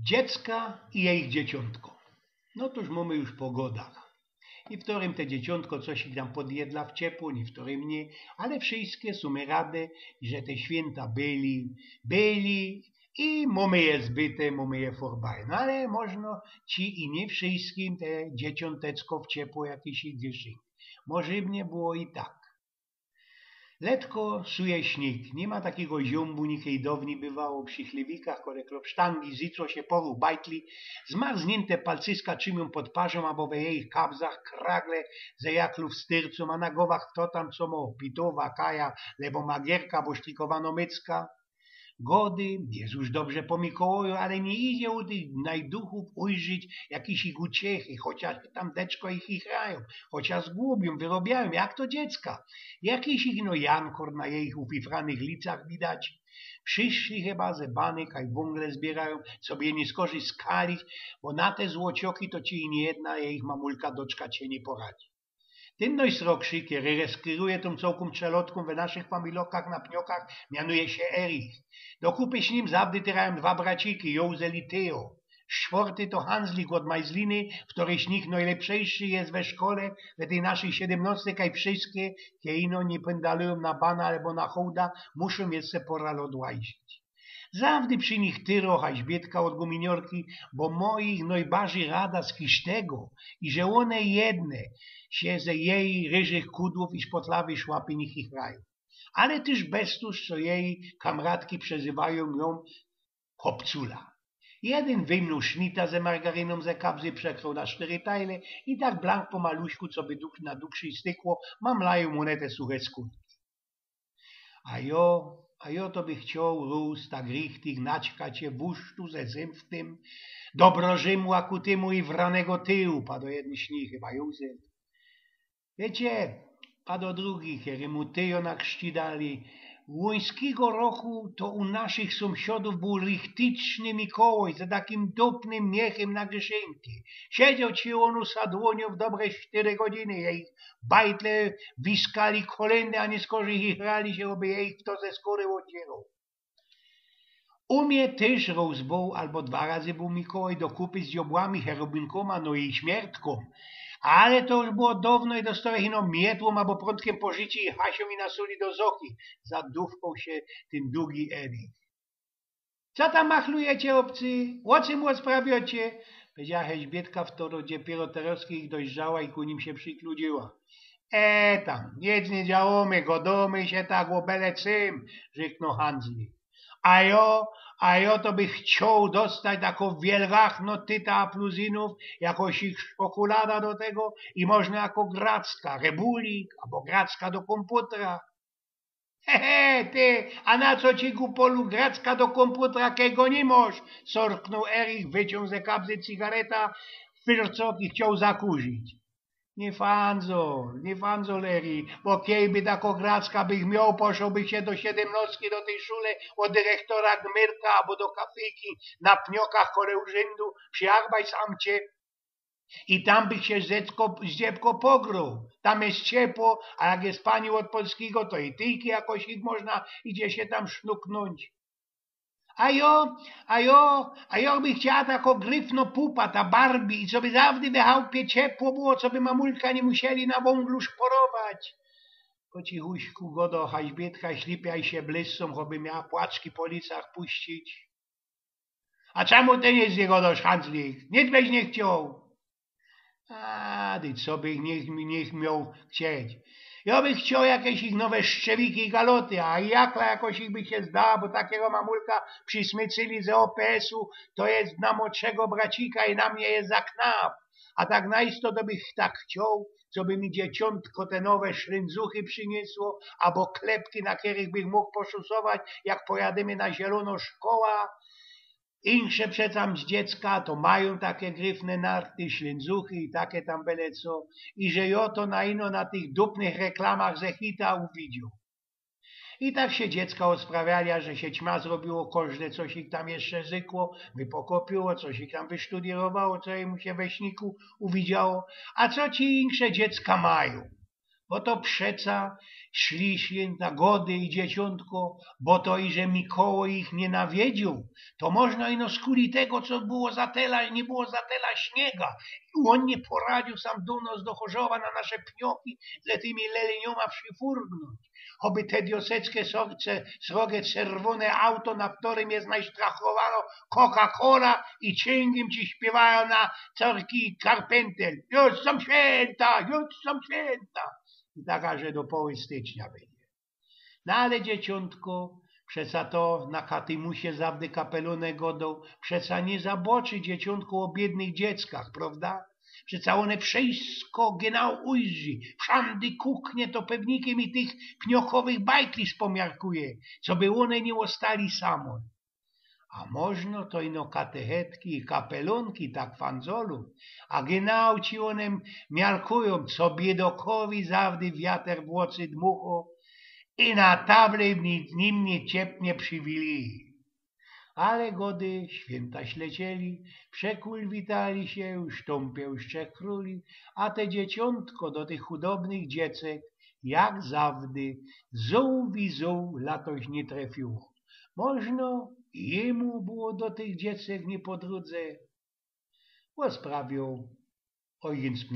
Dziecka i ich dzieciątko. No toż mamy już po godach. I w którym te dzieciątko coś ich tam podjedla w ciepło, nie w którym nie, ale wszystkie są rade, że te święta byli i mamy je zbyte, mamy je forbaj. No ale można ci i nie wszystkim te dzieciątecko w ciepło jakieś ich dyszy. Może by nie było i tak. Letko suje śnieg, nie ma takiego ziombu, nikiej dawniej bywało przy chliwikach, które klopsztangi zicło się poru bajtli, zmarznięte palcyska czymią pod parzą, albo we jej kabzach kragle ze jaklów styrcą, a na głowach kto tam co mo, pitowa, kaja, lebo magierka, bo sztrikowano mycka. Gody, jest już dobrze po Mikołaju, ale nie idzie u tych najduchów ujrzeć jakiś ich uciechy, chociaż tam deczko ich grają, chociaż gubią, wyrobiają, jak to dziecka. Jakiś ich no jankor na ich ufifranych licach widać. Przyszli chyba ze banek, a wągle zbierają, sobie nie skorzyskali, bo na te złocioki to ci i nie jedna ich mamulka doczka cię nie poradzi. Ten najsrokszy, który skieruje tą całką czelotką we naszych familokach na pniokach, mianuje się Erich. Do kupy z nim zawdy tyrają dwa braciki, Józel i Teo. Czwarty to Hanslik od Majzliny, w której z nich najlepszejszy jest we szkole, we tej naszej 17, kaj wszystkie, ino nie pędalują na bana albo na hołda, muszą jeszcze poral odłajzić. Zawdy przy nich tyro, haźbietka od guminiorki, bo moich najbardziej rada z kisztego i że one jedne się ze jej ryżych kudłów i szpotlawy szłapy nich ich raju. Ale też bestuż, co jej kamratki przezywają ją Hopcula. Jeden wyjmnął sznita ze margaryną ze kabzy, przekrął na 4 tajle i tak blank po maluśku, co by duch na duszy stykło, mamlają monetę suche skutki. A jo to by chciał rósł tak richtig naćkać je wuszczu ze zymftym, dobrożymu akutymu i wranego tyłu, padł jeden śni, chyba Józef. Wiecie, padł drugi, kiedy mu tyjo nakrzcidali. Łońskiego roku to u naszych sąsiadów był richtyczny Mikołaj za takim dupnym miechem na grzeszynki. Siedział ci on u sadłoniu w dobre 4 godziny. Jej bajtle wiskali kolendy, a nie skorzy ich grali się, aby jej kto ze skóry odzierał. U mnie też rozbał, albo 2 razy był Mikołaj do kupy z diobłami, cherubinkoma, no i śmiertką. Ale to już było dawno i dostałeś ino mietłą albo prądkiem po życiu i hasią i nasuli do zoki. Zadówkał się ten długi Erik. Co tam machlujecie, obcy? O czym rozprawiacie? Powiedziała Heźbietka w to, dopiero teraz ich dojrzała i ku nim się przykludziła. Tam, nic nie działamy, godomy się tak łobele cym, rzeknął Hanslik. A jo to by chciał dostać taką wielgachno tyta apluzinów, jakoś ich czekolada do tego i można jako gracka, rebulik, albo gracka do komputera. Ty, a na co ci głupolu gracka do komputera, kiego nie możesz? Sorknął Erich, wyciął ze kabzy cigareta, fircok i chciał zakurzyć. Nie fanzo, Leri, bo kiejby tako gracka bych miał, poszłby się do 17 do tej szule od dyrektora Gmyrka albo do kafejki na pniokach kole urzędu przy Arbeitsamcie i tam bych się zdziebko pograł. Tam jest ciepło, a jak jest pani od polskiego, to i tyjki jakoś ich można idzie się tam sznuknąć. A jo by chciała tako gryfno pupa, ta Barbie, i co by zawdy we chałupie ciepło było, co by mamulka nie musieli na wąglu szporować. Po cichuśku godo haźbietka ślipiaj się blissą, choby miała płaczki po licach puścić. A czemu ty nie zjegodosz, Hanslik? Nic byś nie chciał. Ty co by niech miał chcieć. Ja bych chciał jakieś ich nowe szczewiki i galoty, a jakla jakoś ich by się zdała, bo takiego mamulka przysmycyli z OPS-u, to jest na młodszego bracika i na mnie jest za knap. A tak najsto to bych tak chciał, co by mi dzieciątko te nowe szrynzuchy przyniosło, albo klepki, na których bych mógł poszusować, jak pojadymy na zielono szkoła. Insze przecam z dziecka to mają takie gryfne narty, ślędzuchy i takie tam byle co. I że jo to na ino na tych dupnych reklamach ze hita uwidział. I tak się dziecka odsprawiali, że się ćma zrobiło, każde coś ich tam jeszcze zykło, wypokopiło, coś ich tam wysztudiowało, co im się we śniku uwidziało. A co ci insze dziecka mają? bo to przeca szli święta gody i dzieciątko, bo to i że Mikołaj ich nie nawiedził, to można ino skuli tego, co było zatela, nie było zatela śniega. I on nie poradził sam do nas do Chorzowa na nasze pnioki, ze tymi lelenioma przyfurgnąć. Oby te dioseckie srogie czerwone auto, na którym jest najstrachowano Coca-Cola i cięgiem ci śpiewają na córki Karpentel. Już są święta, już są święta. I taka, że do poły stycznia będzie. No ale dzieciątko, przeca to na Katymusie zawdy kapelunek godą, przeca nie zaboczy dzieciątko o biednych dzieckach, prawda? Przeca one wszystko genau ujrzy, wszędy kuknie to pewnikiem i tych pniokowych bajtli spomiarkuje, co by one nie ostali samo. A można to ino katechetki i kapelunki tak fanzolu, a genau ci one miarkują, co biedokowi zawdy wiater w oczy dmucho i na table nim nie ciepnie przywili. Ale gody święta ślecieli, przekulwitali się, sztąpie już trzech króli, a te dzieciątko do tych chudobnych dziecek, jak zawdy, zoł wizą latoś nie trafiło. Można jemu było do tych dziecek nie po drodze, bo sprawią ojciec